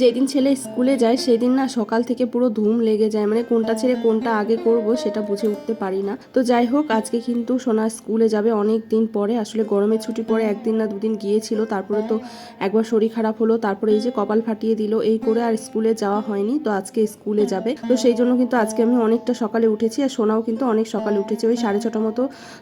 যেদিন ছেলে স্কুলে যায় সেদিন না সকাল থেকে পুরো ধুম লেগে যায়, মানে কোনটা ছেড়ে কোনটা আগে করব সেটা বুঝে উঠতে পারি না। তো যাই হোক, আজকে কিন্তু সোনা স্কুলে যাবে অনেক দিন পরে। আসলে গরমের ছুটি পরে একদিন না দুদিন গিয়েছিল, তারপরে তো একবার শরীর খারাপ হলো, তারপরে এই যে কপাল ফাটিয়ে দিল, এই করে আর স্কুলে যাওয়া হয়নি। তো আজকে স্কুলে যাবে, তো সেই জন্য কিন্তু আজকে আমি অনেকটা সকালে উঠেছি, আর সোনাও কিন্তু অনেক সকালে উঠেছে, ওই 6:30 মতো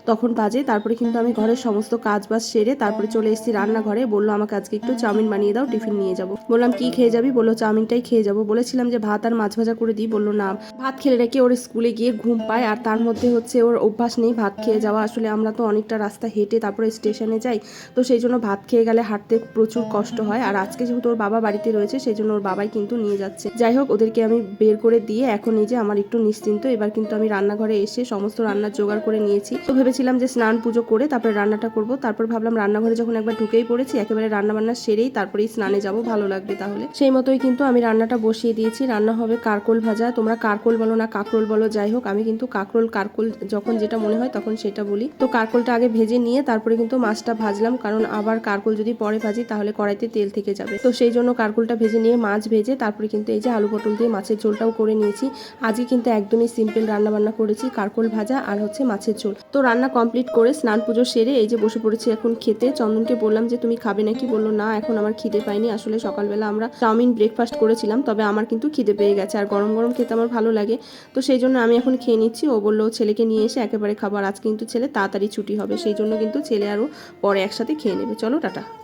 তখন বাজে। তারপরে কিন্তু আমি ঘরের সমস্ত কাজ বাজ সেরে তারপরে চলে এসেছি রান্নাঘরে। বললো আমাকে আজকে একটু চাউমিন বানিয়ে দাও, টিফিন নিয়ে যাবো। বললাম কি খেয়ে যাবি? বললো চাউমিনটাই খেয়ে যাবো। বলেছিলাম যে ভাত আর মাছ ভাজা করে দিই, বললো না, ভাত খেলে নাকি ওর স্কুলে গিয়ে ঘুম পায়, আর তার মধ্যে হচ্ছে ওর অভ্যাস নেই ভাত খেয়ে যাওয়া। আসলে আমরা তো অনেকটা রাস্তা হেঁটে তারপরে স্টেশনে যাই, তো সেই জন্য ভাত খেয়ে গেলে হাঁটতে প্রচুর কষ্ট হয়। আর আজকে যেহেতু ওর বাবা বাড়িতে রয়েছে সেই জন্য ওর বাবাই কিন্তু নিয়ে যাচ্ছে। যাই হোক, ওদেরকে আমি বের করে দিয়ে এখন এই যে আমার একটু নিশ্চিন্ত। এবার কিন্তু আমি রান্নাঘরে এসে সমস্ত রান্নার জোগাড় করে নিয়েছি। তো ভেবেছিলাম যে স্নান পুজো করে তারপরে রান্নাটা করব, তারপর ভাবলাম রান্নাঘরে যখন একবার ঢুকেই পড়েছি একেবারে রান্না বান্না সেরেই তারপরেই স্নানে যাব, ভালো লাগবে তাহলে। সেই মতোই কিন্তু আমি রান্নাটা বসিয়ে দিয়েছি। রান্না হবে কারকোল ভাজা, তোমরা কারকোল বলো না কাকরোল বলো, যাই হোক আমি কিন্তু কারকোল যখন যেটা মনে হয় তখন সেটা বলি। তো কারকোলটা আগে ভেজে নিয়ে তারপরে কিন্তু মাছটা ভাজলাম, কারণ আবার কারকোল যদি পরে ভাজি তাহলে কড়াইতে তেল থেকে যাবে। তো সেই জন্য কারকোলটা ভেজে নিয়ে মাছ ভেজে তারপরে কিন্তু এই যে আলু পটল দিয়ে মাছের ঝোলটাও করে নিয়েছি। আজকে কিন্তু একদমই সিম্পল রান্না বান্না করেছি, কারকোল ভাজা আর হচ্ছে মাছের ঝোল। তো রান্না কমপ্লিট করে স্নান পুজো সেরে এই যে বসে পড়েছি এখন খেতে। চন্দনকে বললাম যে তুমি খাবে নাকি, বললো না এখন আমার খিদে পাইনি। আসলে সকালবেলা আমরা চাউমিন ব্রেকফাস্ট করেছিলাম, তবে আমার কিন্তু খিদে পেয়ে গেছে, আর গরম গরম খেতে আমার ভালো লাগে। তো সেই জন্য আমি এখন খেয়ে নিচ্ছি। ও বললো ছেলেকে নিয়ে এসে একেবারে খাবার, আজ কিন্তু ছেলে তাড়াতাড়ি ছুটি হবে, সেই জন্য কিন্তু ছেলে আরও পরে একসাথে খেয়ে নেবে। চলো টাটা।